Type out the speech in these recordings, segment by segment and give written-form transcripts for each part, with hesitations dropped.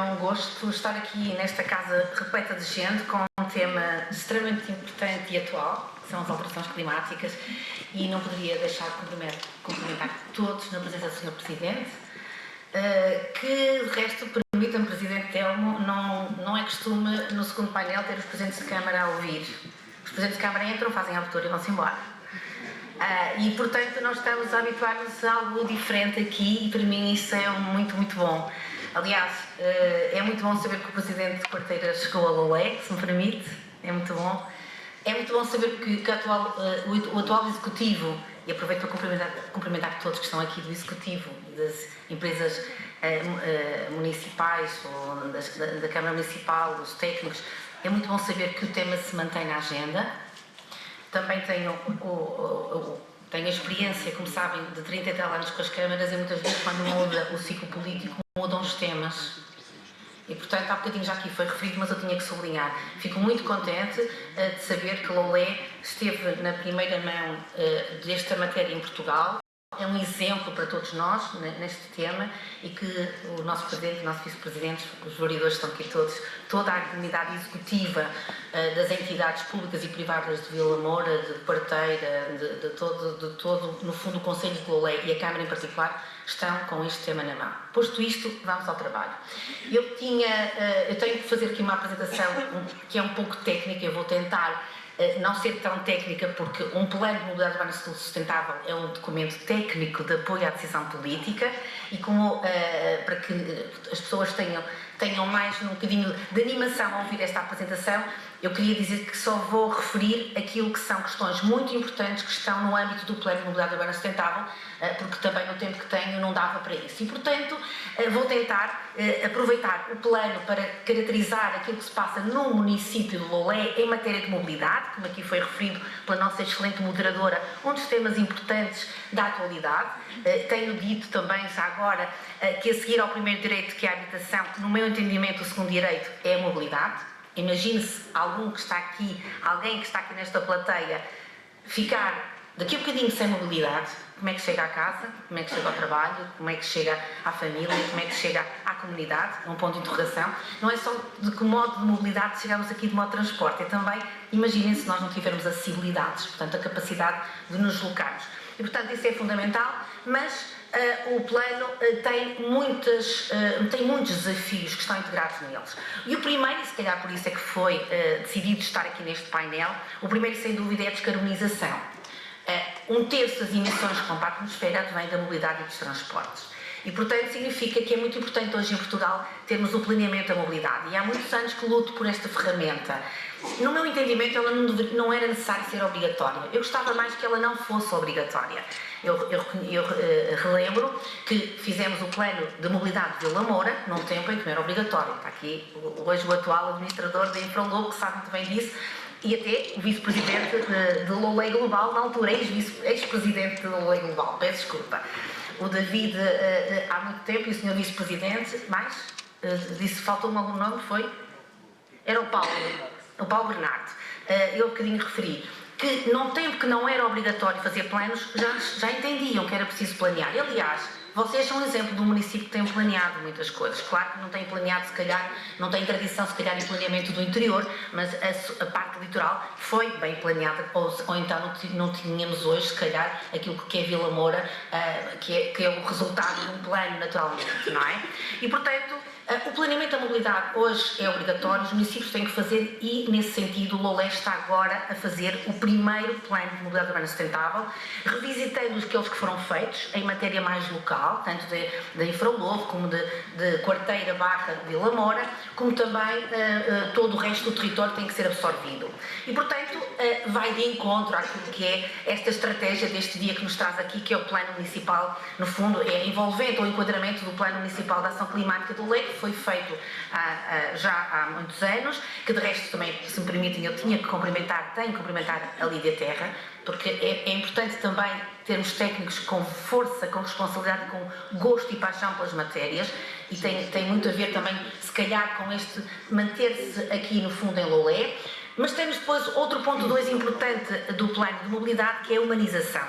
um gosto estar aqui nesta casa repleta de gente com um tema extremamente importante e atual, que são as alterações climáticas, e não poderia deixar de cumprimentar todos na presença do Sr. Presidente, que, de resto, permita-me, Presidente Telmo, não é costume no segundo painel ter os Presidentes de Câmara a ouvir. Os Presidentes de Câmara entram, fazem a abertura e vão-se embora. E, portanto, nós estamos a habituar-nos a algo diferente aqui e, para mim, isso é muito, muito bom. Aliás, é muito bom saber que o Presidente de Quarteira chegou a Lolé, se me permite, é muito bom. É muito bom saber que o atual Executivo, e aproveito para cumprimentar todos que estão aqui do Executivo, das empresas municipais ou da Câmara Municipal, dos técnicos, é muito bom saber que o tema se mantém na agenda. Também tenho a experiência, como sabem, de 30 e tal anos com as câmaras e muitas vezes quando muda o ciclo político mudam os temas. E, portanto, há bocadinho já aqui foi referido, mas eu tinha que sublinhar. Fico muito contente de saber que Lolé esteve na primeira mão desta matéria em Portugal. É um exemplo para todos nós neste tema e que o nosso Presidente, o nosso Vice-Presidente, os vereadores estão aqui todos, toda a comunidade executiva das entidades públicas e privadas de Vila Moura, de Quarteira, de todo, no fundo, o Conselho de Lolé e a Câmara em particular, estão com este tema na mão. Posto isto, vamos ao trabalho. Eu tenho que fazer aqui uma apresentação que é um pouco técnica, eu vou tentar não ser tão técnica, porque um plano de mobilidade urbana sustentável é um documento técnico de apoio à decisão política e para que as pessoas tenham mais um bocadinho de animação ao ouvir esta apresentação, eu queria dizer que só vou referir aquilo que são questões muito importantes que estão no âmbito do Plano de Mobilidade Urbana Sustentável, porque também no tempo que tenho não dava para isso. E, portanto, vou tentar aproveitar o plano para caracterizar aquilo que se passa no município de Lolé em matéria de mobilidade, como aqui foi referido pela nossa excelente moderadora, um dos temas importantes da atualidade. Tenho dito também, já agora, que a seguir ao primeiro direito, que é a habitação, no meu entendimento, o segundo direito é a mobilidade. Imagine-se alguém que está aqui nesta plateia, ficar daqui a bocadinho sem mobilidade. Como é que chega à casa? Como é que chega ao trabalho? Como é que chega à família? Como é que chega à comunidade? É um ponto de interrogação. Não é só de que modo de mobilidade chegamos aqui de modo de transporte, é também, imaginem se nós não tivermos acessibilidades, portanto, a capacidade de nos deslocarmos. E, portanto, isso é fundamental, mas o plano tem muitos desafios que estão integrados neles. E o primeiro, e se calhar por isso é que foi decidido estar aqui neste painel, o primeiro, sem dúvida, é a descarbonização. Um terço das emissões que vão para a atmosfera vem da mobilidade e dos transportes. E, portanto, significa que é muito importante hoje em Portugal termos o planeamento da mobilidade. E há muitos anos que luto por esta ferramenta. No meu entendimento, ela não era necessário ser obrigatória. Eu gostava mais que ela não fosse obrigatória. Eu relembro que fizemos o plano de mobilidade de Vila Moura num tempo em que não era obrigatório. Está aqui hoje o atual administrador da Infralogo, que sabe muito bem disso, e até o vice-presidente de Lolé Global, na altura, ex-presidente de Lolé Global, peço desculpa. O David, há muito tempo, e o senhor vice-presidente, disse, faltou-me algum nome, foi? Era o Paulo Bernardo. Eu um bocadinho referi que num tempo que não era obrigatório fazer planos, já entendiam que era preciso planear. E, aliás, vocês são um exemplo de um município que tem planeado muitas coisas. Claro que não tem planeado, se calhar, não tem tradição, se calhar, em planeamento do interior, mas a parte litoral foi bem planeada, ou então não tínhamos hoje, se calhar, aquilo que é Vila Moura, que é o resultado de um plano, naturalmente, não é? E, portanto, o planeamento da mobilidade hoje é obrigatório, os municípios têm que fazer e, nesse sentido, o Lolé está agora a fazer o primeiro plano de mobilidade urbana sustentável, revisitando aqueles que foram feitos em matéria mais local, tanto da Infralogo como de Quarteira / Vila Moura, como também todo o resto do território tem que ser absorvido. E, portanto, vai de encontro àquilo que é esta estratégia deste dia que nos traz aqui, que é o Plano Municipal, no fundo, é envolvente o enquadramento do Plano Municipal de Ação Climática do Lolé, que foi feito já há muitos anos, que de resto também, se me permitem, eu tenho que cumprimentar a Lídia Terra, porque é importante também termos técnicos com força, com responsabilidade, com gosto e paixão pelas matérias, e tem muito a ver também, se calhar, com este manter-se aqui no fundo em Lolé. Mas temos depois outro ponto 2 importante do plano de mobilidade, que é a humanização.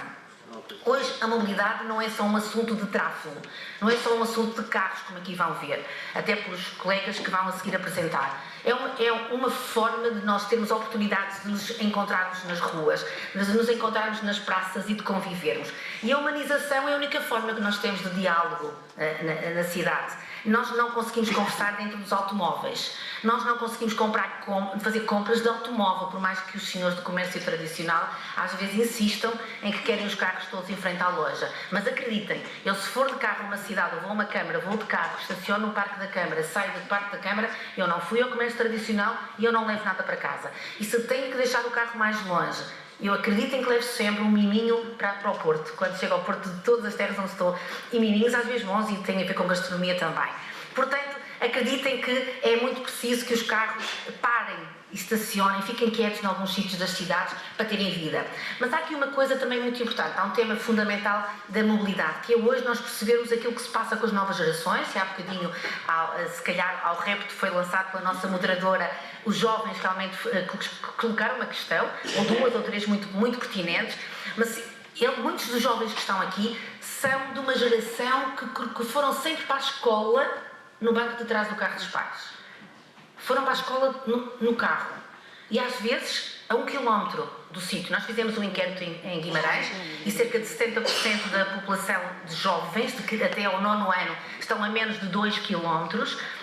Hoje a mobilidade não é só um assunto de tráfego, não é só um assunto de carros, como aqui vão ver, até pelos colegas que vão a seguir apresentar. É uma forma de nós termos oportunidades de nos encontrarmos nas ruas, de nos encontrarmos nas praças e de convivermos. E a humanização é a única forma que nós temos de diálogo na cidade. Nós não conseguimos conversar dentro dos automóveis. Nós não conseguimos fazer compras de automóvel, por mais que os senhores do comércio tradicional às vezes insistam em que querem os carros todos em frente à loja. Mas acreditem, eu se for de carro a uma cidade, eu vou a uma câmara, vou de carro, estaciono no Parque da Câmara, saio do Parque da Câmara, eu não fui ao comércio tradicional e eu não levo nada para casa. E se tenho que deixar o carro mais longe, eu acredito em que levo sempre um miminho para o Porto, quando chego ao Porto de todas as terras onde estou, e miminhos às vezes bons e têm a ver com gastronomia também. Portanto, acreditem que é muito preciso que os carros parem, estacionem, fiquem quietos em alguns sítios das cidades para terem vida. Mas há aqui uma coisa também muito importante, há um tema fundamental da mobilidade, que é hoje nós percebermos aquilo que se passa com as novas gerações, e há bocadinho, se calhar, ao repto que foi lançado pela nossa moderadora, os jovens realmente colocaram uma questão, ou duas ou três muito pertinentes, mas muitos dos jovens que estão aqui são de uma geração que foram sempre para a escola no banco de trás do carro dos pais. Foram para a escola no carro. E às vezes a 1 km do sítio. Nós fizemos um inquérito em Guimarães e cerca de 70% da população de jovens, que até ao 9º ano, estão a menos de 2 km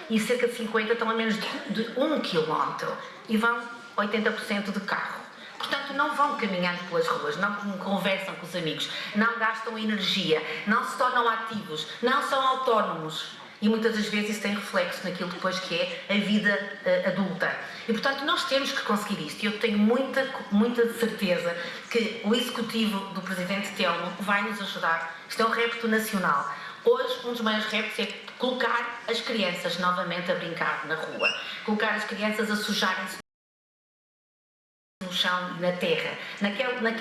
e cerca de 50% estão a menos de 1 km. E vão 80% de carro. Portanto, não vão caminhando pelas ruas, não conversam com os amigos, não gastam energia, não se tornam ativos, não são autónomos. E muitas das vezes isso tem reflexo naquilo depois que é a vida adulta. E, portanto, nós temos que conseguir isto. E eu tenho muita certeza que o executivo do Presidente Telmo vai nos ajudar. Isto é um repto nacional. Hoje, um dos maiores reptos é colocar as crianças novamente a brincar na rua. Colocar as crianças a sujarem-se no chão e na terra,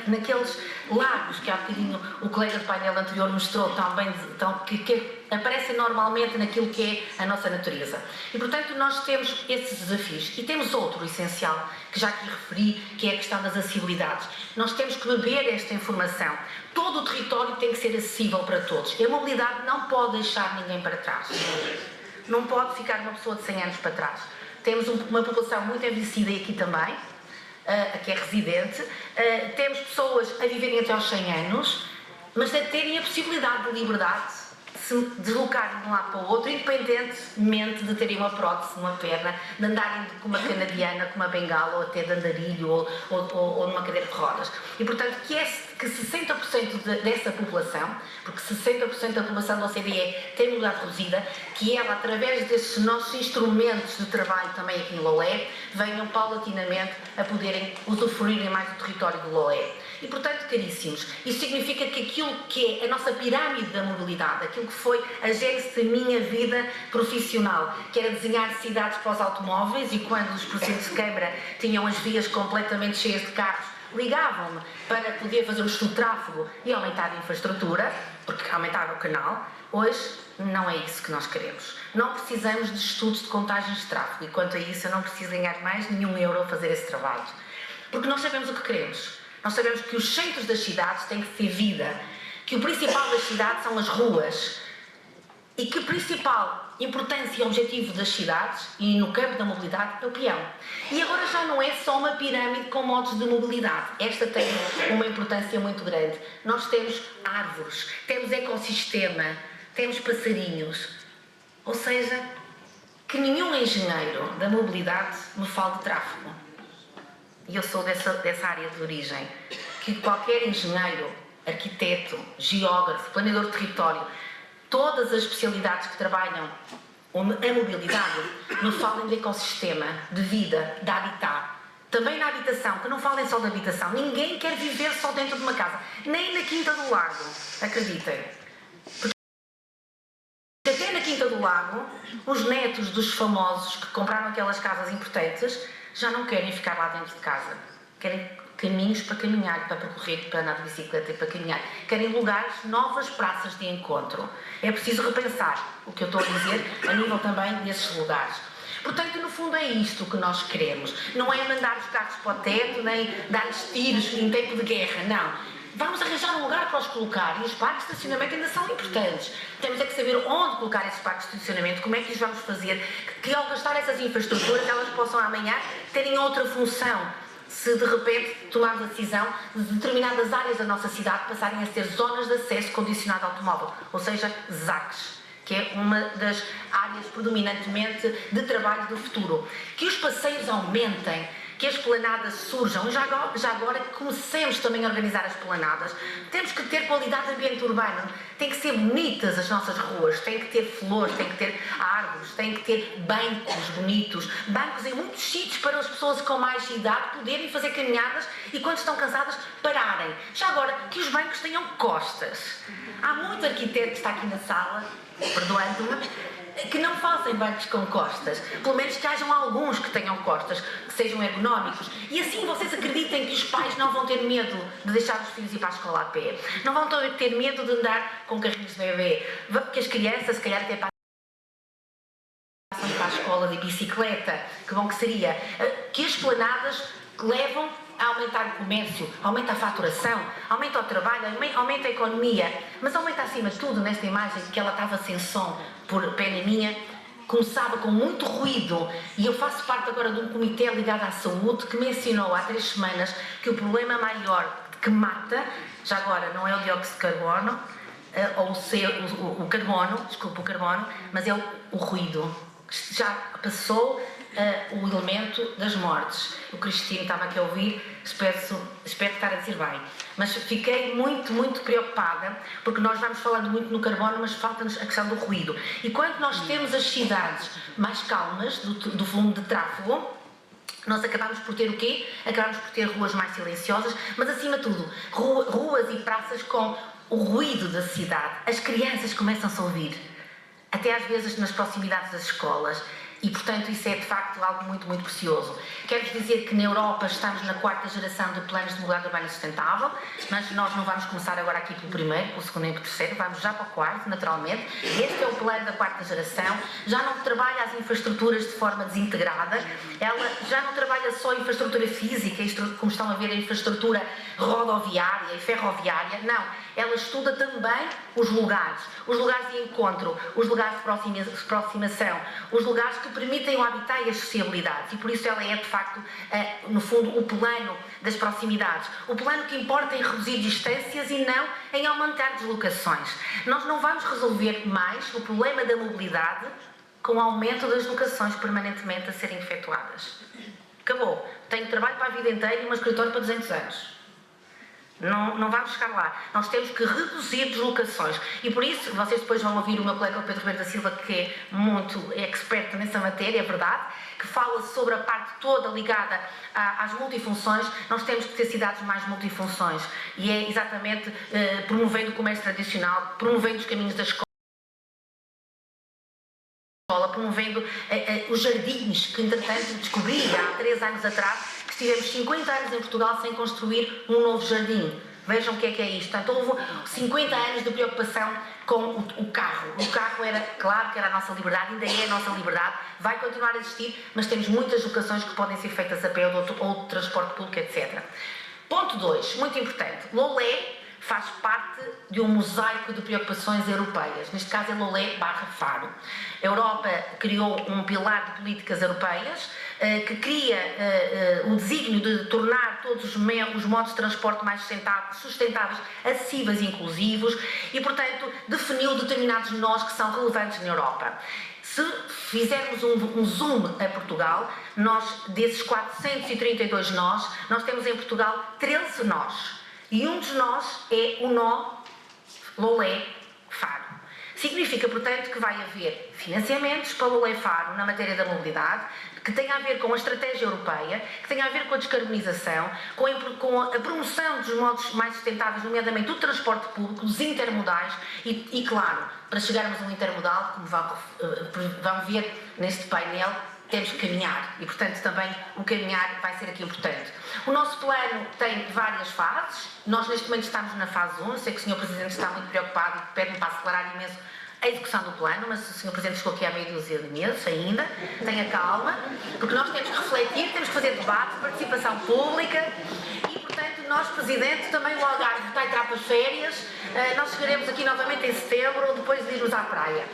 naqueles lagos que há bocadinho o colega do painel anterior mostrou tão bem, que aparecem normalmente naquilo que é a nossa natureza. E, portanto, nós temos esses desafios. E temos outro essencial, que já aqui referi, que é a questão das acessibilidades. Nós temos que beber esta informação. Todo o território tem que ser acessível para todos. E a mobilidade não pode deixar ninguém para trás. Não pode ficar uma pessoa de 100 anos para trás. Temos uma população muito envelhecida aqui também, que é residente, temos pessoas a viverem até aos 100 anos, mas a terem a possibilidade de liberdade se deslocarem de um lado para o outro, independentemente de terem uma prótese numa perna, de andarem com uma canadiana, com uma bengala, ou até de andarilho, ou numa cadeira de rodas. E, portanto, que 60% dessa população, porque 60% da população da OCDE tem mobilidade reduzida, que ela, através desses nossos instrumentos de trabalho também aqui em Lolé, venham paulatinamente a poderem usufruírem mais do território de Lolé. E, portanto, caríssimos, isso significa que aquilo que é a nossa pirâmide da mobilidade, aquilo que foi a gênese da minha vida profissional, que era desenhar cidades para os automóveis, e quando os presidentes de Câmara tinham as vias completamente cheias de carros, ligavam-me para poder fazer o estudo de tráfego e aumentar a infraestrutura, porque aumentava o canal. Hoje não é isso que nós queremos. Não precisamos de estudos de contagens de tráfego, e quanto a isso eu não preciso ganhar mais nenhum euro a fazer esse trabalho. Porque nós sabemos o que queremos. Nós sabemos que os centros das cidades têm que ter vida, que o principal das cidades são as ruas, e que a principal importância e objetivo das cidades, e no campo da mobilidade, é o peão. E agora já não é só uma pirâmide com modos de mobilidade. Esta tem uma importância muito grande. Nós temos árvores, temos ecossistema, temos passarinhos. Ou seja, que nenhum engenheiro da mobilidade me fale de tráfego. E eu sou dessa área de origem, que qualquer engenheiro, arquiteto, geógrafo, planeador de território, todas as especialidades que trabalham a mobilidade, me falem de ecossistema, de vida, de habitat. Também na habitação, que não falem só de habitação. Ninguém quer viver só dentro de uma casa, nem na Quinta do Lago, acreditem. Porque até na Quinta do Lago, os netos dos famosos que compraram aquelas casas importantes já não querem ficar lá dentro de casa. Querem caminhos para caminhar, para percorrer, para andar de bicicleta e para caminhar. Querem lugares, novas praças de encontro. É preciso repensar o que eu estou a dizer a nível também desses lugares. Portanto, no fundo é isto que nós queremos. Não é mandar os carros para o teto, nem dar-lhes tiros em tempo de guerra, não. vamos arranjar um lugar para os colocar, e os parques de estacionamento ainda são importantes. Temos é que saber onde colocar esses parques de estacionamento, como é que os vamos fazer, que ao gastar essas infraestruturas elas possam amanhã terem outra função. Se de repente tomarmos a decisão de determinadas áreas da nossa cidade passarem a ser zonas de acesso condicionado ao automóvel, ou seja, ZACs, que é uma das áreas predominantemente de trabalho do futuro. Que os passeios aumentem, que as esplanadas surjam, e já agora que comecemos também a organizar as esplanadas. Temos que ter qualidade de ambiente urbano, tem que ser bonitas as nossas ruas, tem que ter flores, tem que ter árvores, tem que ter bancos bonitos, bancos em muitos sítios para as pessoas com mais idade poderem fazer caminhadas e quando estão cansadas pararem. Já agora, que os bancos tenham costas. Há muito arquiteto que está aqui na sala, perdoando-me, que não fazem bancos com costas, pelo menos que hajam alguns que tenham costas, que sejam ergonómicos, e assim vocês acreditem que os pais não vão ter medo de deixar os filhos ir para a escola a pé, não vão ter medo de andar com carrinhos de bebê, que as crianças se calhar até passam para a escola de bicicleta, que bom que seria, que as esplanadas levam a aumentar o comércio, aumenta a faturação, aumenta o trabalho, aumenta a economia, mas aumenta acima de tudo, nesta imagem que ela estava sem som, por pena minha, começava com muito ruído, e eu faço parte agora de um comitê ligado à saúde que mencionou há 3 semanas que o problema maior que mata, já agora não é o dióxido de carbono, ou o carbono, mas é o ruído. Já passou o elemento das mortes. O Cristino estava aqui a ouvir, espero estar a dizer bem. Mas fiquei muito preocupada, porque nós vamos falando muito no carbono, mas falta-nos a questão do ruído. E quando nós temos as cidades mais calmas, do volume de tráfego, nós acabamos por ter o quê? Acabamos por ter ruas mais silenciosas, mas acima de tudo, ruas e praças com o ruído da cidade. As crianças começam-se a ouvir, até às vezes nas proximidades das escolas. E, portanto, isso é de facto algo muito precioso. Quero-vos dizer que na Europa estamos na 4ª geração de planos de mobilidade urbana sustentável, mas nós não vamos começar agora aqui pelo primeiro, pelo segundo e pelo terceiro, vamos já para o 4º, naturalmente. Este é o plano da 4ª geração, já não trabalha as infraestruturas de forma desintegrada, ela já não trabalha só a infraestrutura física, como estão a ver, a infraestrutura rodoviária e ferroviária, não. Ela estuda também os lugares de encontro, os lugares de aproximação, os lugares que permitem o habitat e as sociabilidades, e por isso ela é de facto, no fundo, o plano das proximidades, o plano que importa em reduzir distâncias e não em aumentar deslocações. Nós não vamos resolver mais o problema da mobilidade com o aumento das locações permanentemente a serem efetuadas. Acabou. Tenho trabalho para a vida inteira e um escritório para 200 anos. Não vamos chegar lá. Nós temos que reduzir deslocações. E por isso, vocês depois vão ouvir o meu colega Pedro Ribeiro da Silva, que é muito expert nessa matéria, é verdade, que fala sobre a parte toda ligada às multifunções. Nós temos que ter cidades mais multifunções. E é exatamente promovendo o comércio tradicional, promovendo os caminhos da escola, promovendo os jardins, que entretanto descobri há 3 anos atrás, que tivemos 50 anos em Portugal sem construir um novo jardim. Vejam o que é isto. Portanto, houve 50 anos de preocupação com o carro. O carro era, claro que era a nossa liberdade, ainda é a nossa liberdade, vai continuar a existir, mas temos muitas locações que podem ser feitas a pé ou de transporte público, etc. Ponto 2, muito importante. Lolé faz parte de um mosaico de preocupações europeias. Neste caso é Lolé/Faro. A Europa criou um pilar de políticas europeias que cria o desígnio de tornar todos os modos de transporte mais sustentáveis, acessíveis e inclusivos e, portanto, definiu determinados nós que são relevantes na Europa. Se fizermos um zoom a Portugal, nós, desses 432 nós temos em Portugal 13 nós. E um dos nós é o nó Lolé/Faro. Significa, portanto, que vai haver financiamentos para Lolé/Faro na matéria da mobilidade, que tem a ver com a estratégia europeia, que tem a ver com a descarbonização, com a promoção dos modos mais sustentáveis, nomeadamente do transporte público, dos intermodais e claro, para chegarmos a um intermodal, como vão ver neste painel, temos que caminhar e, portanto, também o caminhar vai ser aqui importante. O nosso plano tem várias fases. Nós, neste momento, estamos na fase 1. Sei que o Sr. Presidente está muito preocupado e pede-me para acelerar imenso a execução do plano, mas o Sr. Presidente chegou aqui há meia dúzia de meses ainda. Tenha calma, porque nós temos que refletir, temos que fazer debate, participação pública e, portanto, nós, Presidente, também o Algarve está a entrar para as férias, nós chegaremos aqui novamente em setembro, depois de irmos à praia.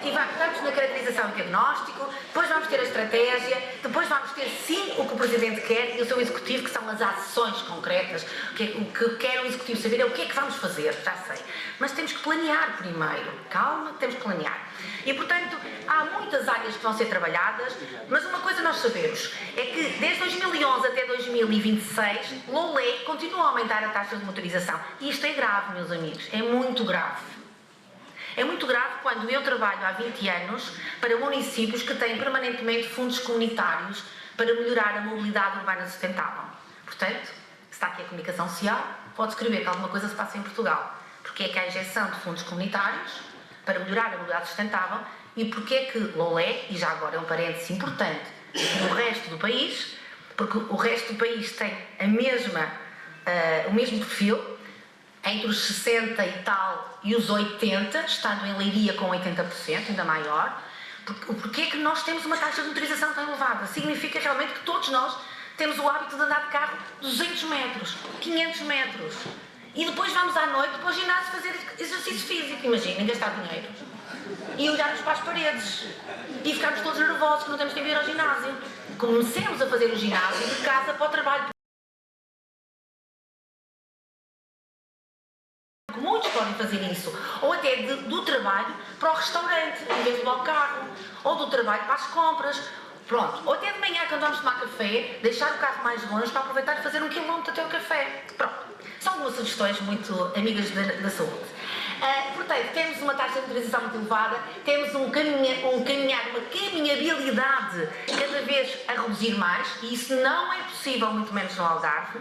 E estamos na caracterização e diagnóstico, depois vamos ter a estratégia, depois vamos ter sim o que o Presidente quer e o seu Executivo, que são as ações concretas. O que quer o Executivo saber é o que é que vamos fazer, já sei. Mas temos que planear primeiro, calma, temos que planear. E, portanto, há muitas áreas que vão ser trabalhadas, mas uma coisa nós sabemos, é que desde 2011 até 2026, Lolé continua a aumentar a taxa de motorização. E isto é grave, meus amigos, é muito grave. É muito grave quando eu trabalho há 20 anos para municípios que têm permanentemente fundos comunitários para melhorar a mobilidade urbana sustentável. Portanto, está aqui a comunicação social, pode escrever que alguma coisa se passa em Portugal. Porque é que há a injeção de fundos comunitários para melhorar a mobilidade sustentável e porque é que Lolé, e já agora é um parênteses importante, no resto do país, porque o resto do país tem o mesmo perfil, entre os 60 e tal e os 80, estando em Leiria com 80%, ainda maior. Porque é que nós temos uma taxa de motorização tão elevada? Significa realmente que todos nós temos o hábito de andar de carro 200 metros, 500 metros. E depois vamos à noite para o ginásio fazer exercício físico, imaginem, gastar dinheiro. E olharmos para as paredes. E ficarmos todos nervosos que não temos tempo de ir ao ginásio. Comecemos a fazer o ginásio de casa para o trabalho. Muitos podem fazer isso. Ou até do trabalho para o restaurante, em vez de ir ao carro. Ou do trabalho para as compras. Pronto. Ou até de manhã, quando vamos tomar café, deixar o carro mais longe para aproveitar e fazer 1 quilómetro até o café. Pronto. São algumas sugestões muito amigas da saúde. Portanto, temos uma taxa de motorização muito elevada, temos uma caminhabilidade cada vez a reduzir mais, e isso não é possível, muito menos no Algarve,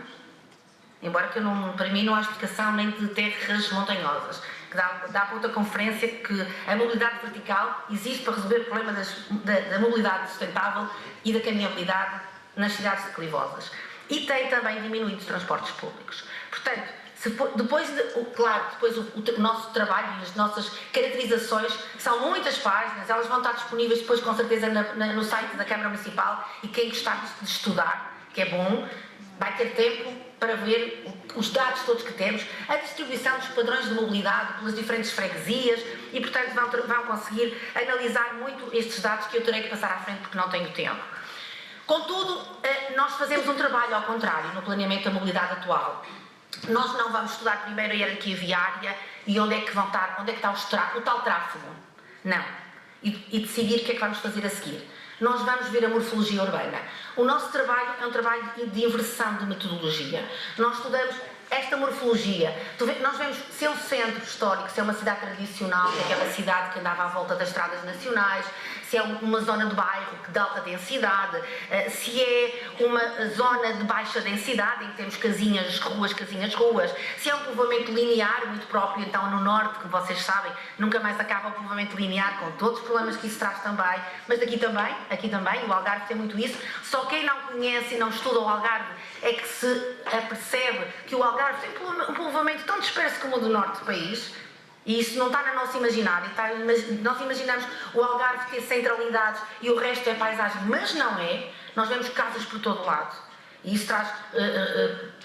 embora que para mim não há explicação nem de terras montanhosas, que dá para outra conferência que a mobilidade vertical existe para resolver o problema da mobilidade sustentável e da caminhabilidade nas cidades declivosas. E tem também diminuído os transportes públicos. Portanto, depois o nosso trabalho e as nossas caracterizações são muitas páginas, elas vão estar disponíveis depois com certeza no site da Câmara Municipal, e quem gostar de estudar, que é bom, vai ter tempo para ver os dados todos que temos, a distribuição dos padrões de mobilidade pelas diferentes freguesias, e portanto vão conseguir analisar muito estes dados que eu terei que passar à frente porque não tenho tempo. Contudo, nós fazemos um trabalho ao contrário no planeamento da mobilidade atual. Nós não vamos estudar primeiro a hierarquia viária e onde é que está o tal tráfego. Não. E decidir o que é que vamos fazer a seguir. Nós vamos ver a morfologia urbana. O nosso trabalho é um trabalho de inversão de metodologia. Nós estudamos esta morfologia. Nós vemos se é um centro histórico, se é uma cidade tradicional, que é aquela cidade que andava à volta das estradas nacionais, se é uma zona de bairro de alta densidade, se é uma zona de baixa densidade, em que temos casinhas, ruas, se é um povoamento linear, muito próprio então no norte, como vocês sabem, nunca mais acaba o povoamento linear, com todos os problemas que isso traz também, mas aqui também, o Algarve tem muito isso. Só quem não conhece e não estuda o Algarve é que se apercebe que o Algarve tem um povoamento tão disperso como o do norte do país. E isso não está no nosso imaginário. Nós imaginamos o Algarve ter centralidades e o resto é paisagem, mas não é. Nós vemos casas por todo o lado. E isso traz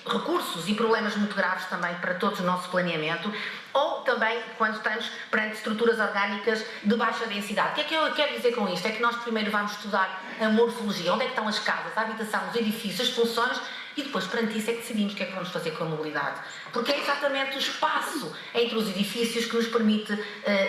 recursos e problemas muito graves também para todo o nosso planeamento. Ou também quando estamos perante estruturas orgânicas de baixa densidade. O que é que eu quero dizer com isto? É que nós primeiro vamos estudar a morfologia, onde é que estão as casas, a habitação, os edifícios, as funções, e depois, perante isso, é que decidimos o que é que vamos fazer com a mobilidade. Porque é exatamente o espaço entre os edifícios que nos permite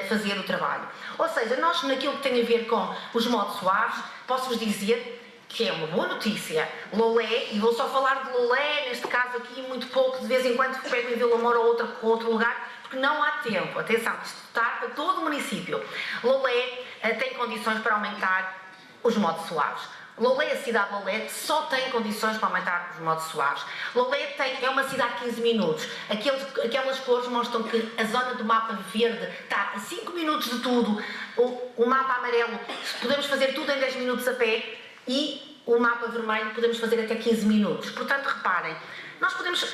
fazer o trabalho. Ou seja, nós, naquilo que tem a ver com os modos suaves, posso-vos dizer que é uma boa notícia. Lolé, e vou só falar de Lolé, neste caso aqui, muito pouco, de vez em quando pego em Vila Moura ou outro lugar, porque não há tempo. Atenção, isto está para todo o município. Lolé tem condições para aumentar os modos suaves. Lolé, a cidade de Lolé, só tem condições para aumentar os modos suaves. Lolé é uma cidade de 15 minutos. Aquelas cores mostram que a zona do mapa verde está a 5 minutos de tudo. O mapa amarelo, podemos fazer tudo em 10 minutos a pé, e o mapa vermelho podemos fazer até 15 minutos. Portanto, reparem, nós podemos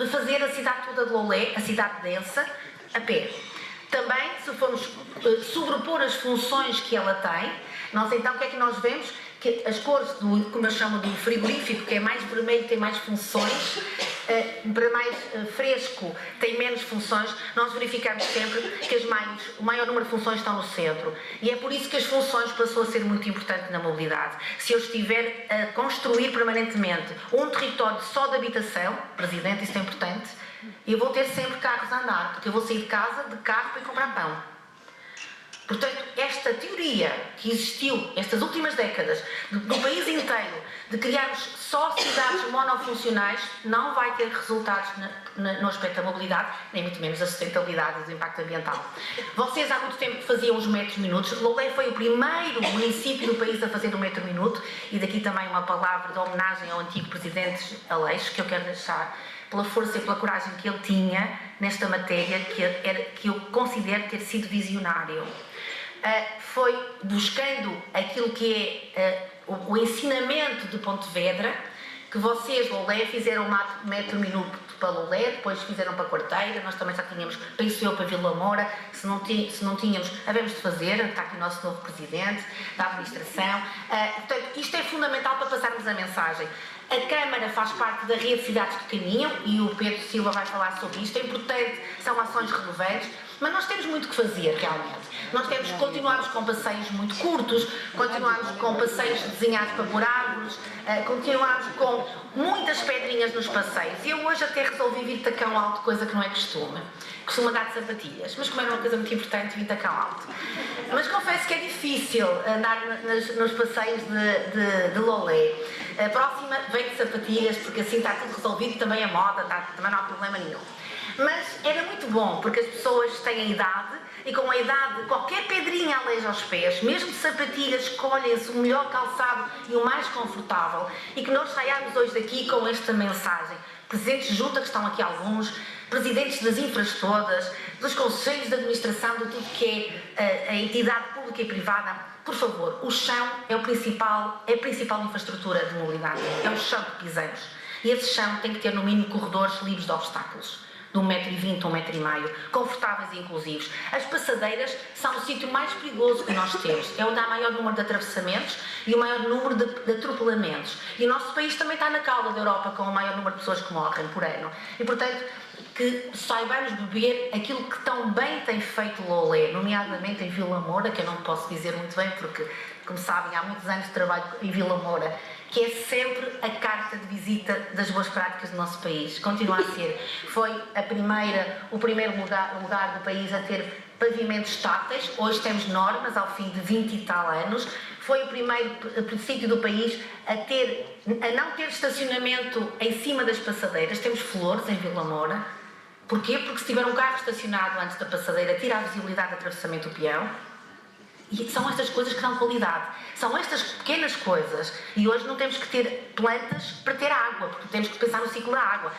fazer a cidade toda de Lolé, a cidade densa, a pé. Também, se formos sobrepor as funções que ela tem, nós então o que é que nós vemos? que as cores do, como eu chamo, do frigorífico, que é mais vermelho, tem mais funções, para mais fresco tem menos funções, nós verificamos sempre que o maior número de funções estão no centro. E é por isso que as funções passou a ser muito importante na mobilidade. Se eu estiver a construir permanentemente um território só de habitação, Presidente, isso é importante, eu vou ter sempre carros a andar, porque eu vou sair de casa de carro para ir comprar pão. Portanto, esta teoria que existiu estas últimas décadas no país inteiro de criarmos só cidades monofuncionais não vai ter resultados no aspecto da mobilidade, nem muito menos da sustentabilidade e do impacto ambiental. Vocês há muito tempo faziam os metros-minutos. Loulé foi o primeiro município do país a fazer o metro-minuto, e daqui também uma palavra de homenagem ao antigo presidente Aleixo, que eu quero deixar pela força e pela coragem que ele tinha nesta matéria, que eu considero ter sido visionário. Foi buscando aquilo que é o ensinamento de Pontevedra, que vocês, Loulé, fizeram um metro-minuto para Loulé, depois fizeram para Quarteira, nós também já tínhamos, penso eu, para Vila Moura, se não tínhamos, havemos de fazer, está aqui o nosso novo Presidente da Administração. Portanto, isto é fundamental para passarmos a mensagem. A Câmara faz parte da rede de cidades que caminham, e o Pedro Silva vai falar sobre isto, é importante, são ações relevantes, mas nós temos muito que fazer, realmente. Nós temos que continuarmos com passeios muito curtos, continuarmos com passeios desenhados para pôr árvores, continuarmos com muitas pedrinhas nos passeios. Eu hoje até resolvi vir de tacão alto, coisa que não é costume. Costumo andar de sapatilhas, mas como era uma coisa muito importante, vim de tacão alto. Mas confesso que é difícil andar nos passeios de Loulé. A próxima vem de sapatilhas, porque assim está tudo resolvido, também a moda, também não há problema nenhum. Mas era muito bom, porque as pessoas têm a idade, e com a idade qualquer pedrinha aleija aos pés, mesmo de sapatilhas, escolhem-se o melhor calçado e o mais confortável, e que nós saiamos hoje daqui com esta mensagem. Presidentes de junta, que estão aqui alguns, presidentes das infras todas, dos conselhos de administração, de tudo que é a entidade pública e privada, por favor, o chão é a principal infraestrutura de mobilidade, é o chão que pisamos. E esse chão tem que ter no mínimo corredores livres de obstáculos, de 1,20 m a 1,5 m, confortáveis e inclusivos. As passadeiras são o sítio mais perigoso que nós temos. É onde há maior número de atravessamentos e o maior número de atropelamentos. E o nosso país também está na cauda da Europa, com o maior número de pessoas que morrem por ano. E, portanto, que saibamos beber aquilo que tão bem tem feito Loulé, nomeadamente em Vila Moura, que eu não posso dizer muito bem, porque, como sabem, há muitos anos de trabalho em Vila Moura, que é sempre a carta de visita das boas práticas do nosso país. Continua a ser. Foi o primeiro lugar do país a ter pavimentos táteis. Hoje temos normas, ao fim de 20 e tal anos. Foi o primeiro sítio do país a não ter estacionamento em cima das passadeiras. Temos flores em Vila Moura. Porquê? Porque se tiver um carro estacionado antes da passadeira, tira a visibilidade do atravessamento do peão. E são estas coisas que dão qualidade. São estas pequenas coisas. E hoje não temos que ter plantas para ter água, porque temos que pensar no ciclo da água.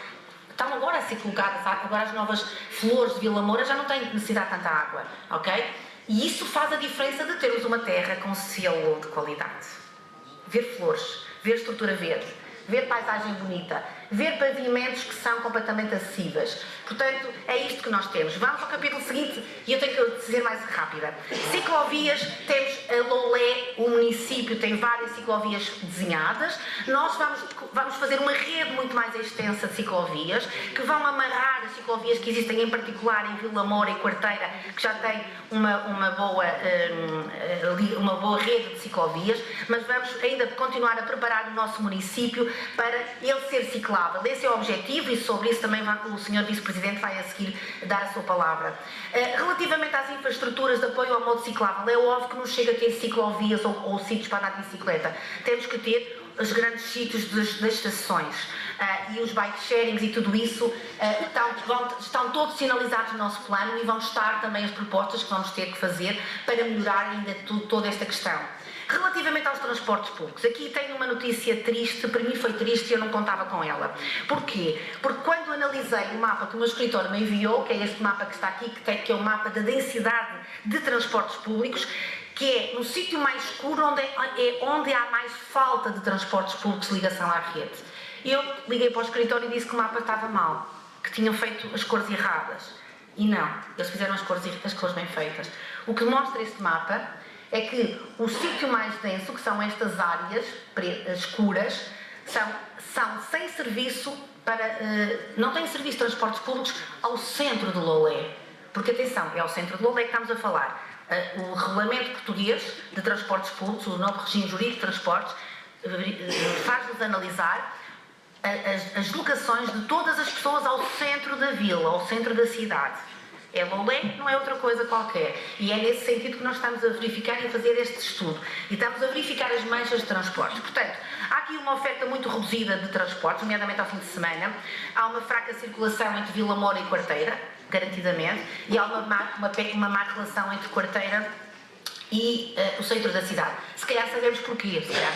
Estão agora a ser colocadas, agora as novas flores de Vila Moura já não têm necessidade de tanta água, ok? E isso faz a diferença de termos uma terra com selo de qualidade. Ver flores, ver estrutura verde, ver paisagem bonita, ver pavimentos que são completamente acessíveis. Portanto, é isto que nós temos. Vamos ao capítulo seguinte, e eu tenho que dizer mais rápida. Ciclovias, temos a Loulé, o município tem várias ciclovias desenhadas. Nós vamos fazer uma rede muito mais extensa de ciclovias, que vão amarrar as ciclovias que existem, em particular em Vila Moura e Quarteira, que já tem uma boa rede de ciclovias, mas vamos ainda continuar a preparar o nosso município para ele ser ciclável. Esse é o objetivo, e sobre isso também o Sr. Vice-Presidente vai a seguir dar a sua palavra. Relativamente às infraestruturas de apoio ao modo ciclável, é óbvio que não chega a ter ciclovias ou sítios para andar de bicicleta. Temos que ter os grandes sítios das estações e os bike sharings e tudo isso estão todos sinalizados no nosso plano, e vão estar também as propostas que vamos ter que fazer para melhorar ainda toda esta questão. Relativamente aos transportes públicos, aqui tenho uma notícia triste, para mim foi triste e eu não contava com ela. Porquê? Porque quando analisei o mapa que o meu escritório me enviou, que é este mapa que está aqui, que é o mapa da densidade de transportes públicos, que é no sítio mais escuro onde há mais falta de transportes públicos de ligação à rede. Eu liguei para o escritório e disse que o mapa estava mal, que tinham feito as cores erradas. E não, eles fizeram as cores bem feitas. O que mostra este mapa é que o sítio mais denso, que são estas áreas escuras, são sem serviço não têm serviço de transportes públicos ao centro de Lolé. Porque, atenção, é ao centro de Lolé que estamos a falar. O Regulamento Português de Transportes Públicos, o novo regime jurídico de transportes, faz-nos analisar as locações de todas as pessoas ao centro da vila, ao centro da cidade. É Lolé, não é outra coisa qualquer. E é nesse sentido que nós estamos a verificar e a fazer este estudo. E estamos a verificar as manchas de transportes. Portanto, há aqui uma oferta muito reduzida de transportes, nomeadamente ao fim de semana. Há uma fraca circulação entre Vila Moura e Quarteira, garantidamente, e há uma má relação entre Quarteira e o centro da cidade. Se calhar sabemos porquê, se calhar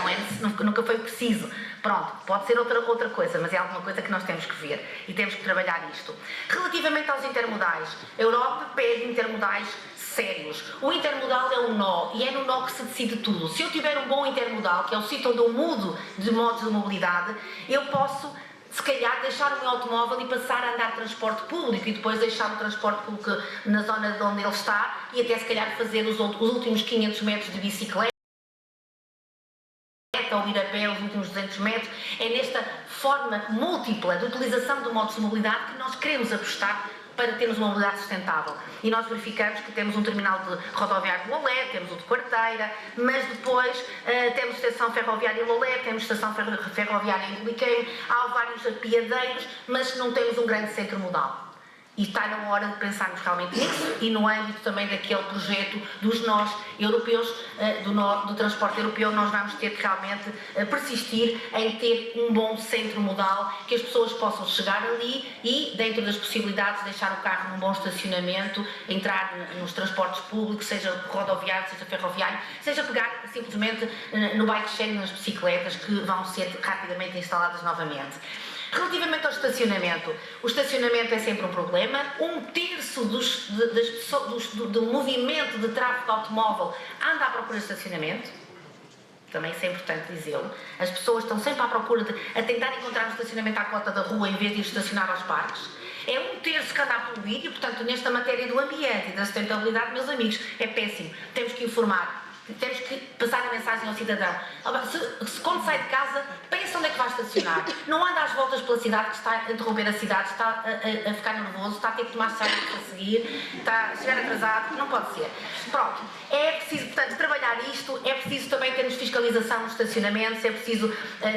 nunca foi preciso. Pronto, pode ser outra coisa, mas é alguma coisa que nós temos que ver e temos que trabalhar isto. Relativamente aos intermodais, a Europa pede intermodais sérios. O intermodal é um nó e é no nó que se decide tudo. Se eu tiver um bom intermodal, que é o sítio onde eu mudo de modos de mobilidade, eu posso, se calhar, deixar o meu automóvel e passar a andar de transporte público e depois deixar o transporte público na zona de onde ele está e até, se calhar, fazer os últimos 500 metros de bicicleta ou ir a pé os últimos 200 metros. É nesta forma múltipla de utilização de modos de mobilidade que nós queremos apostar para termos uma mobilidade sustentável. E nós verificamos que temos um terminal de rodoviário de Lolé, temos o de Quarteira, mas depois temos estação ferroviária em Lolé, temos estação ferroviária em Gliqueiro, há vários apiadeiros, mas não temos um grande centro modal. E está na hora de pensarmos realmente nisso e no âmbito também daquele projeto dos nós europeus, do transporte europeu, nós vamos ter que realmente persistir em ter um bom centro modal, que as pessoas possam chegar ali e, dentro das possibilidades, deixar o carro num bom estacionamento, entrar nos transportes públicos, seja rodoviário, seja ferroviário, seja pegar simplesmente no bike sharing, nas bicicletas, que vão ser rapidamente instaladas novamente. Relativamente ao estacionamento, o estacionamento é sempre um problema. 1/3 do movimento de tráfego de automóvel anda à procura de estacionamento. Também isso é importante dizê-lo. As pessoas estão sempre à procura a tentar encontrar um estacionamento à cota da rua em vez de ir estacionar aos parques. É 1/3 que anda a poluir e, portanto, nesta matéria do ambiente e da sustentabilidade, meus amigos, é péssimo. Temos que informar. Temos que passar a mensagem ao cidadão. Se quando sai de casa, pensa onde é que vai estacionar. Não anda às voltas pela cidade, que está a interromper a cidade, está a ficar nervoso, está a ter que tomar chá a seguir, está a chegar atrasado. Não pode ser. Pronto. É preciso, portanto, trabalhar isto. É preciso também termos fiscalização nos estacionamentos. É preciso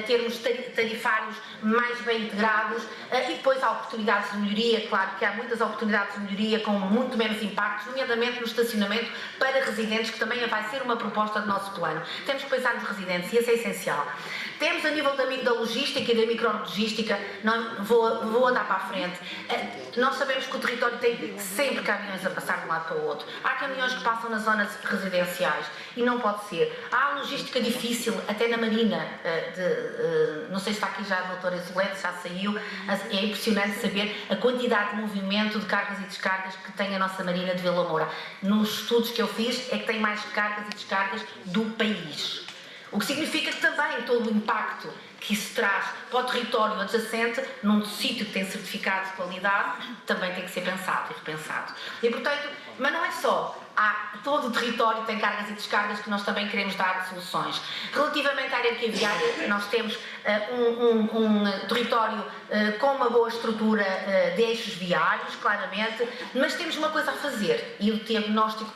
termos tarifários mais bem integrados. E depois há oportunidades de melhoria. Claro que há muitas oportunidades de melhoria com muito menos impactos, nomeadamente no estacionamento para residentes, que também vai ser uma proposta do nosso plano. Temos que pensar nos residentes e isso é essencial. Temos a nível da logística e da micrologística, vou andar para a frente. Nós sabemos que o território tem sempre caminhões a passar de um lado para o outro. Há caminhões que passam nas zonas residenciais e não pode ser. Há logística difícil, até na Marina. Não sei se está aqui já a doutora Isolete, já saiu. É impressionante saber a quantidade de movimento de cargas e descargas que tem a nossa Marina de Vila Moura. Nos estudos que eu fiz, é que tem mais cargas e descargas do país. O que significa que também todo o impacto que isso traz para o território adjacente, num sítio que tem certificado de qualidade, também tem que ser pensado e repensado. E, portanto, mas não é só. Todo o território tem cargas e descargas que nós também queremos dar soluções. Relativamente à área viária, nós temos um território com uma boa estrutura de eixos viários, claramente, mas temos uma coisa a fazer e o diagnóstico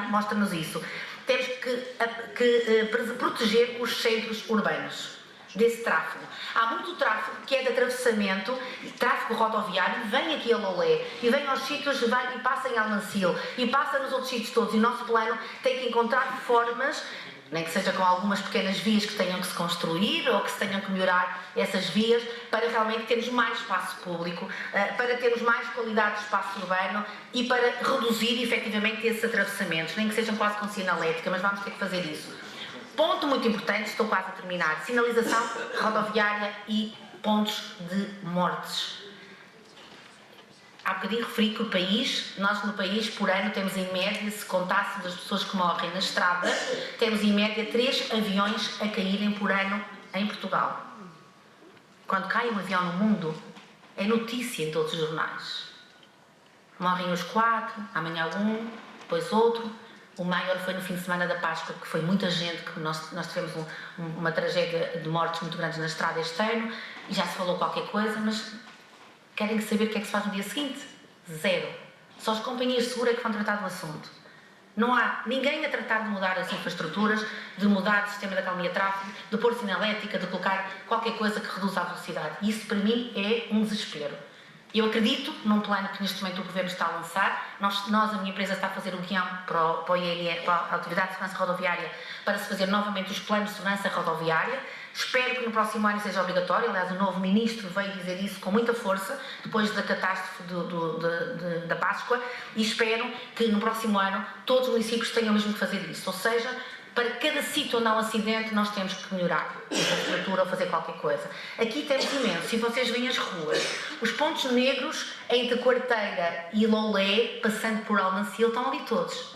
mostra-nos isso. Temos que proteger os centros urbanos desse tráfego. Há muito tráfego que é de atravessamento, tráfego rodoviário, vem aqui a Lolé e vem aos sítios e passa em Almancil e passa nos outros sítios todos. E o nosso plano tem que encontrar formas, nem que seja com algumas pequenas vias que tenham que se construir ou que se tenham que melhorar essas vias, para realmente termos mais espaço público, para termos mais qualidade de espaço urbano e para reduzir efetivamente esses atravessamentos, nem que sejam quase com sinalética, mas vamos ter que fazer isso. Ponto muito importante, estou quase a terminar: sinalização rodoviária e pontos de mortes. Há bocadinho referi que nós no país, por ano, temos em média, se contássemos as pessoas que morrem na estrada, temos em média 3 aviões a caírem por ano em Portugal. Quando cai um avião no mundo, é notícia em todos os jornais. Morrem os 4, amanhã um, depois outro. O maior foi no fim de semana da Páscoa, que foi muita gente, que nós tivemos uma tragédia de mortes muito grandes na estrada este ano, e já se falou qualquer coisa, mas querem saber o que é que se faz no dia seguinte? Zero. Só as companhias de seguro é que vão tratar do assunto. Não há ninguém a tratar de mudar as infraestruturas, de mudar o sistema de calmia de tráfego, de pôr sinalética, de colocar qualquer coisa que reduza a velocidade. Isso, para mim, é um desespero. Eu acredito num plano que neste momento o Governo está a lançar. A minha empresa, está a fazer o guião para a Autoridade de Segurança Rodoviária, para se fazer novamente os planos de segurança rodoviária. Espero que no próximo ano seja obrigatório. Aliás, o novo Ministro veio dizer isso com muita força, depois da catástrofe da Páscoa, e espero que no próximo ano todos os municípios tenham mesmo que fazer isso. Ou seja, para cada sítio onde há um acidente, nós temos que melhorar a infraestrutura ou fazer qualquer coisa. Aqui temos imenso. Se vocês veem as ruas, os pontos negros entre Quarteira e Loulé, passando por Almancil, estão ali todos.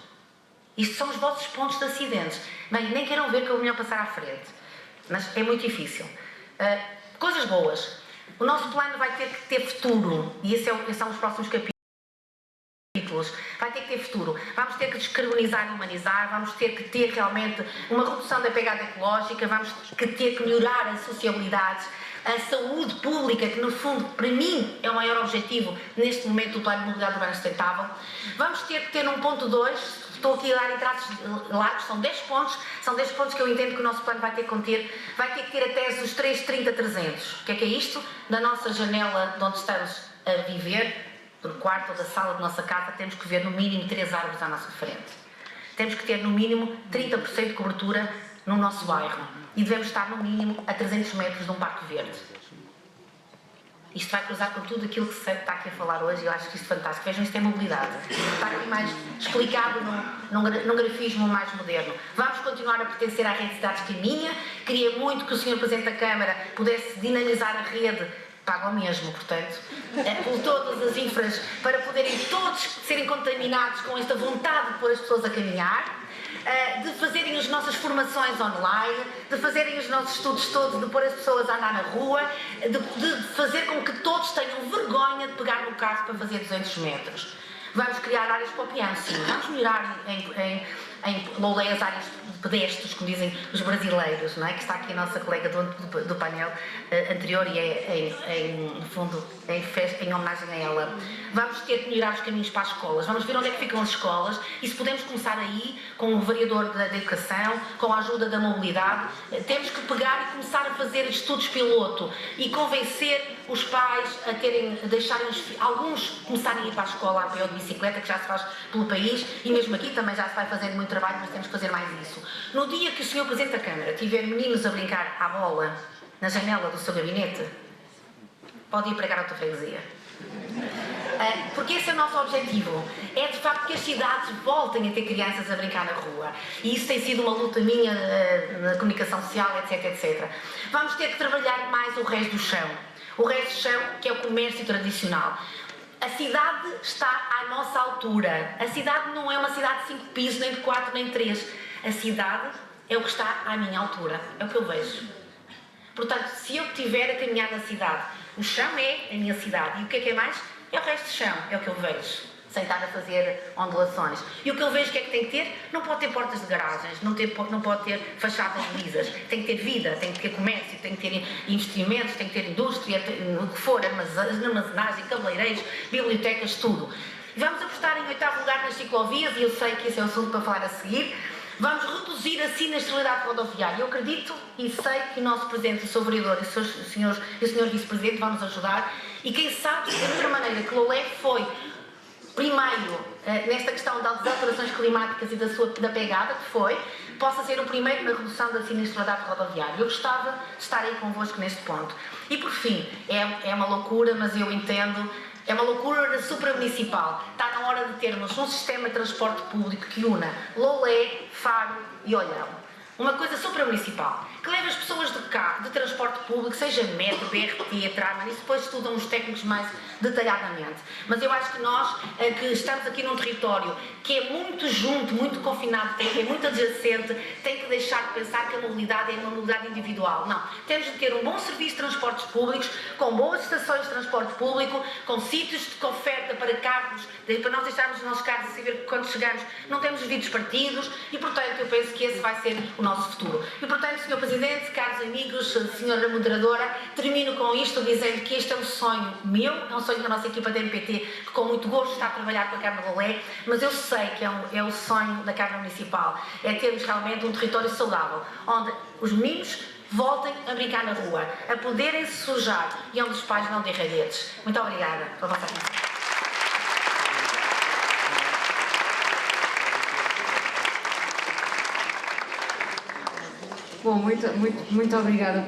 Isto são os vossos pontos de acidentes. Bem, nem queiram ver que é o melhor passar à frente. Mas é muito difícil. Coisas boas. O nosso plano vai ter que ter futuro. E esses são os próximos capítulos. Vai ter que ter futuro. Vamos ter que descarbonizar e humanizar, vamos ter que ter realmente uma redução da pegada ecológica, vamos ter que melhorar a sociabilidade, a saúde pública, que no fundo, para mim, é o maior objetivo neste momento do Plano de Mobilidade Urbana Sustentável. Vamos ter que ter um ponto 2, estou aqui a dar em traços largos, são 10 pontos que eu entendo que o nosso plano vai ter que conter. Vai ter que ter a tese dos 330-300. O que é isto? Da nossa janela de onde estamos a viver, do quarto ou da sala de nossa casa, temos que ver no mínimo 3 árvores à nossa frente. Temos que ter no mínimo 30% de cobertura no nosso bairro e devemos estar no mínimo a 300 metros de um parque verde. Isto vai cruzar com tudo aquilo que se está aqui a falar hoje e eu acho que isto é fantástico. Vejam, isto é mobilidade. Está aqui mais explicado num grafismo mais moderno. Vamos continuar a pertencer à rede de cidades caminha. Queria muito que o Sr. Presidente da Câmara pudesse dinamizar a rede, pagam mesmo, portanto, por todas as infras, para poderem todos serem contaminados com esta vontade de pôr as pessoas a caminhar, de fazerem as nossas formações online, de fazerem os nossos estudos todos, de pôr as pessoas a andar na rua, de fazer com que todos tenham vergonha de pegar no carro para fazer 200 metros. Vamos criar áreas para o peão, sim. Vamos melhorar em Loulé as áreas de pedestres, como dizem os brasileiros, não é? Que está aqui a nossa colega do painel anterior e no fundo, em homenagem a ela. Vamos ter que melhorar os caminhos para as escolas. Vamos ver onde é que ficam as escolas e se podemos começar aí, com o vereador da educação, com a ajuda da mobilidade, temos que pegar e começar a fazer estudos piloto e convencer os pais a deixarem alguns começarem a ir para a escola a pé ou de bicicleta, que já se faz pelo país, e mesmo aqui também já se vai fazendo muito trabalho, mas temos que fazer mais isso. No dia que o Sr. Presidente da Câmara tiver meninos a brincar à bola na janela do seu gabinete, pode ir pregar a outra freguesia. Porque esse é o nosso objetivo, é de facto que as cidades voltem a ter crianças a brincar na rua, e isso tem sido uma luta minha na comunicação social, etc, etc. Vamos ter que trabalhar mais o resto do chão, que é o comércio tradicional. A cidade está à nossa altura. A cidade não é uma cidade de 5 pisos, nem de 4, nem de 3. A cidade é o que está à minha altura. É o que eu vejo. Portanto, se eu estiver a caminhar na cidade, o chão é a minha cidade. E o que é mais? É o resto do chão. É o que eu vejo. Sem estar a fazer ondulações. E o que eu vejo que é que tem que ter? Não pode ter portas de garagens, não pode ter fachadas lisas. Tem que ter vida, tem que ter comércio, tem que ter investimentos, tem que ter indústria, o que for, armazenagem, cabeleireiros, bibliotecas, tudo. Vamos apostar em 8º lugar nas ciclovias, e eu sei que esse é o assunto para falar a seguir. Vamos reduzir a sinistralidade rodoviária. Eu acredito e sei que o nosso Presidente, o Sr. Vereador e o Sr. Vice-Presidente vão nos ajudar. E quem sabe, da mesma maneira que Loulé foi primeiro, nesta questão das alterações climáticas e da pegada que foi, possa ser o primeiro na redução da sinistralidade rodoviária. Eu gostava de estar aí convosco neste ponto. E por fim, é uma loucura, mas eu entendo, é uma loucura supramunicipal. Está na hora de termos um sistema de transporte público que una Loulé, Faro e Olhão. uma coisa supramunicipal, que leve as pessoas de carro, de transporte público, seja metro, BRT, tramway, isso depois estudam os técnicos mais detalhadamente. Mas eu acho que nós, que estamos aqui num território que é muito junto, muito confinado, é muito adjacente, tem que deixar de pensar que a mobilidade é uma mobilidade individual. Não. Temos de ter um bom serviço de transportes públicos, com boas estações de transporte público, com sítios de oferta para carros, para nós deixarmos os nossos carros e saber que quando chegamos não temos vidros partidos e, portanto, eu penso que esse vai ser o nosso futuro. E, portanto, Sr. Presidente, caros amigos, Sra. Moderadora, termino com isto dizendo que este é um sonho meu, é um sonho da nossa equipa da MPT, que com muito gosto está a trabalhar com a Câmara de Lolé, mas eu sei que é o sonho da Câmara Municipal, é termos realmente um território saudável, onde os meninos voltem a brincar na rua, a poderem se sujar e onde os pais não têm rabetes. Muito obrigada pela vossa atenção. Bom, muito obrigada.